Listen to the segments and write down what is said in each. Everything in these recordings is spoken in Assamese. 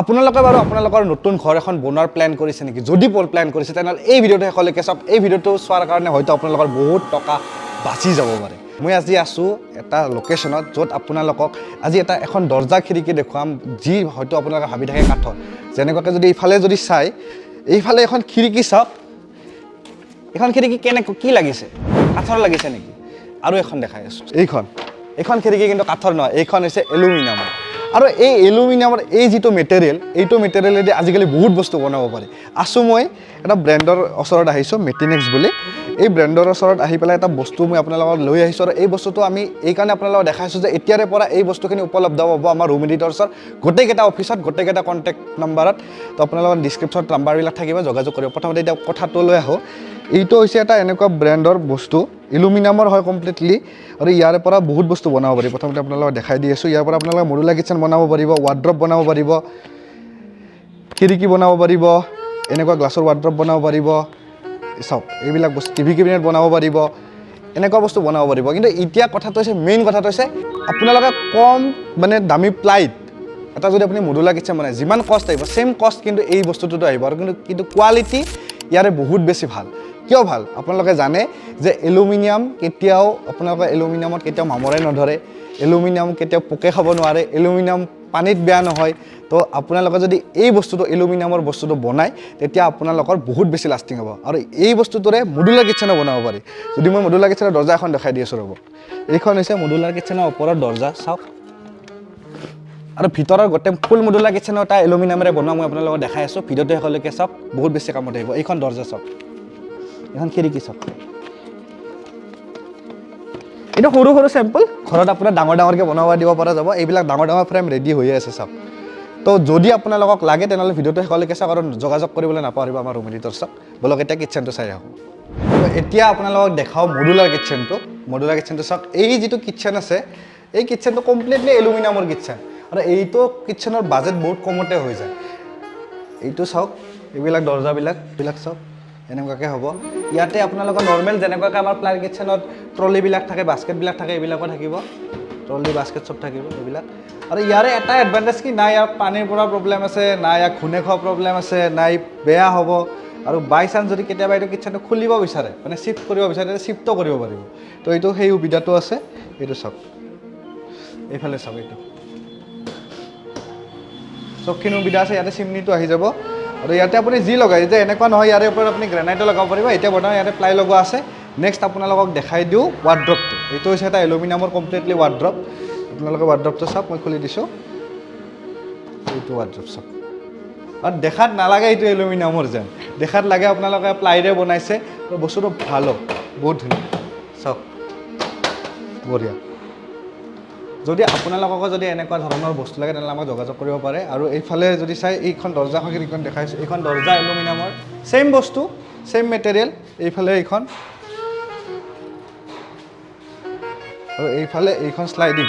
আপোনালোকে বাৰু আপোনালোকৰ নতুন ঘৰ এখন বনোৱাৰ প্ল্যান কৰিছে নেকি যদি প্ল্যান কৰিছে তেনেহ'লে এই ভিডিঅ'টো শেষলৈকে চাওক এই ভিডিঅ'টো চোৱাৰ কাৰণে হয়তো আপোনালোকৰ বহুত টকা বাচি যাব পাৰে মই আজি আছো এটা লোকেশনত য'ত আপোনালোকক আজি এখন দৰ্জা খিৰিকী দেখুৱাম যি হয়তো আপোনালোকে ভাবি থাকে কাঠৰ যেনেকৈ যদি ইফালে যদি চাই এইফালে এখন খিৰিকী চাওক এখন খিৰিকী কি লাগিছে কাঠৰ লাগিছে নেকি আৰু এখন দেখাই আছো এইখন খিৰিকী কিন্তু কাঠৰ নহয় এইখন হৈছে এলুমিনিয়ামৰ আৰু এই এলুমিনিয়ামৰ এই যিটো মেটেৰিয়েল এইটো মেটেৰিয়েলেদি আজিকালি বহুত বস্তু বনাব পাৰি আছো মই এটা ব্ৰেণ্ডৰ ওচৰত আহিছো মেটিনেক্স বুলি এই ব্ৰেণ্ডৰ ওচৰত আহি পেলাই এটা বস্তু মই আপোনালোকক লৈ আহিছো আৰু এই বস্তুটো আমি এই কাৰণে আপোনালোকক দেখাইছো যে এতিয়াৰে পৰা এই বস্তুখিনি উপলব্ধ হ'ব আমাৰ ৰুম এডিটৰ্ছৰ গোটেইকেইটা অফিচত গোটেইকেইটা কণ্টেক্ট নম্বৰত তো আপোনালোকৰ ডিছক্ৰিপশ্যনত নাম্বাৰবিলাক থাকিব যোগাযোগ কৰিব প্ৰথমতে এতিয়া কথাটো লৈ আহোঁ এইটো হৈছে এটা এনেকুৱা ব্ৰেণ্ডৰ বস্তু এলুমিনিয়ামৰ হয় কমপ্লিটলি আৰু ইয়াৰ পৰা বহুত বস্তু বনাব পাৰি প্ৰথমতে আপোনালোকক দেখাই দি আছোঁ ইয়াৰ পৰা আপোনালোকে মডুলাৰ কিচেন বনাব পাৰিব ৱাৰ্ড্ৰপ বনাব পাৰিব খিৰিকী বনাব পাৰিব এনেকুৱা গ্লাছৰ ৱাৰ্ড্ৰপ বনাব পাৰিব চাওক এইবিলাক বস্তু টিভি কেবিনেট বনাব পাৰিব এনেকুৱা বস্তু বনাব পাৰিব কিন্তু এতিয়া কথাটো হৈছে মেইন কথাটো হৈছে আপোনালোকে কম মানে দামী প্লাইত এটা যদি আপুনি মডুলাৰ কিচেন বনায় যিমান কষ্ট আহিব সেম কষ্ট কিন্তু এই বস্তুটোতো আহিব আৰু কিন্তু কোৱালিটি ইয়াৰে বহুত বেছি ভাল কিয় ভাল আপোনালোকে জানে যে এলুমিনিয়াম কেতিয়াও আপোনালোকে এলুমিনিয়ামত কেতিয়াও মামৰাই নধৰে এলুমিনিয়াম কেতিয়াও পোকে খাব নোৱাৰে এলুমিনিয়াম পানীত বেয়া নহয় তো আপোনালোকে যদি এই বস্তুটো এলুমিনিয়ামৰ বস্তুটো বনায় তেতিয়া আপোনালোকৰ বহুত বেছি লাষ্টিং হ'ব আৰু এই বস্তুটোৰে মডুলাৰ কিচেনো বনাব পাৰি যদি মই মডুলাৰ কিচেনৰ দৰ্জা এখন দেখাই দি আছোঁ ৰ'ব এইখন হৈছে মডুলাৰ কিচেনৰ ওপৰৰ দৰ্জা চাওক আৰু ভিতৰৰ গোটেই ফুল মডুলাৰ কিচেনৰ এটা এলুমিনিয়ামেৰে বনোৱা মই আপোনালোকক দেখাই আছোঁ ভিডিঅ'টো শেষলৈকে চাওক বহুত বেছি কামত আহিব এইখন দৰ্জা চাওক এখন খিৰিকী চাওক এইটো সৰু সৰু চেম্পল ঘৰত আপোনাৰ ডাঙৰকৈ বনাব দিব পৰা যাব এইবিলাক ডাঙৰ ফ্ৰেম ৰেডি হৈ আছে চাওক তো যদি আপোনালোকক লাগে তেনেহ'লে ভিডিঅ'টো শেষলৈকে চাওক আৰু যোগাযোগ কৰিবলৈ নাপাহৰিব আমাৰ ৰুম এডিটৰ্ছক বলক এতিয়া কিটচেনটো চাই আহোঁ এতিয়া আপোনালোকক দেখাওঁ মডুলাৰ কিটচেনটো চাওক এই যিটো কিটচেন আছে এই কিটচেনটো কমপ্লিটলি এলুমিনিয়ামৰ কিটচেন আৰু এইটো কিটচেনৰ বাজেট বহুত কমতে হৈ যায় এইটো চাওক এইবিলাক দৰ্জাবিলাক চাওক এনেকুৱাকৈ হ'ব ইয়াতে আপোনালোকৰ নৰ্মেল যেনেকুৱাকৈ আমাৰ প্লাই কিটচেনত ট্ৰলিবিলাক থাকে বাস্কেটবিলাক থাকে এইবিলাকো থাকিব ট্ৰলি বাস্কেট চব থাকিব এইবিলাক আৰু ইয়াৰে এটা এডভান্টেজ কি নাই ইয়াৰ পানীৰ পৰা প্ৰব্লেম আছে নাই ইয়াৰ ঘূনে খোৱা প্ৰব্লেম আছে নাই বেয়া হ'ব আৰু বাই চান্স যদি কেতিয়াবা এইটো কিটচেনটো খুলিব বিচাৰে মানে চিফ্ট কৰিব বিচাৰে তেতিয়া চিফ্টো কৰিব পাৰিব তো এইটো সেই সুবিধাটো আছে এইটো চাওক এইফালে চাওক এইটো চবখিনি সুবিধা আছে ইয়াতে চিমনিটো আহি যাব আৰু ইয়াতে আপুনি যি লগাই যে এনেকুৱা নহয় ইয়াৰে ওপৰত আপুনি গ্ৰেনাইটো লগাব পাৰিব এতিয়া বৰ্তমান ইয়াতে প্লাই লগোৱা আছে নেক্সট আপোনালোকক দেখাই দিওঁ ৱাৰ্ড্ৰপটো এইটো হৈছে এটা এলুমিনিয়ামৰ কমপ্লিটলি ৱাৰ্ড্ৰপ আপোনালোকে ৱাৰ্ড্ৰপটো চাওক মই খুলি দিছোঁ এইটো ৱাৰ্ড্ৰপ চাওক আৰু দেখাত নালাগে এইটো এলুমিনিয়ামৰ যেন দেখাত লাগে আপোনালোকে প্লাইৰে বনাইছে আৰু বস্তুটো ভালো বহুত ধুনীয়া চাওক বঢ়িয়া যদি আপোনালোককো যদি এনেকুৱা ধৰণৰ বস্তু লাগে তেনেহ'লে আমাক যোগাযোগ কৰিব পাৰে আৰু এইফালে যদি চাই এইখন দৰ্জাখন এইখন দেখাইছোঁ এইখন দৰ্জা এলুমিনিয়ামৰ ছেইম বস্তু ছেইম মেটেৰিয়েল এইফালে এইখন আৰু এইফালে এইখন শ্লাইডিং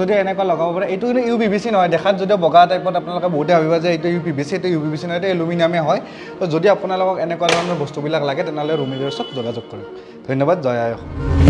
যদি এনেকুৱা লগাব পাৰে এইটো কিন্তু UPVC নহয় দেখাত যদিও বগা টাইপত আপোনালোকে বহুতে ভাবিব যে এইটো UPVC এইটো UPVC নহয় এইটো এলুমিনিয়ামে হয় তো যদি আপোনালোকক এনেকুৱা ধৰণৰ বস্তুবিলাক লাগে তেনেহ'লে ৰুম এডিটৰ্ছক যোগাযোগ কৰিব ধন্যবাদ জয় আই অসম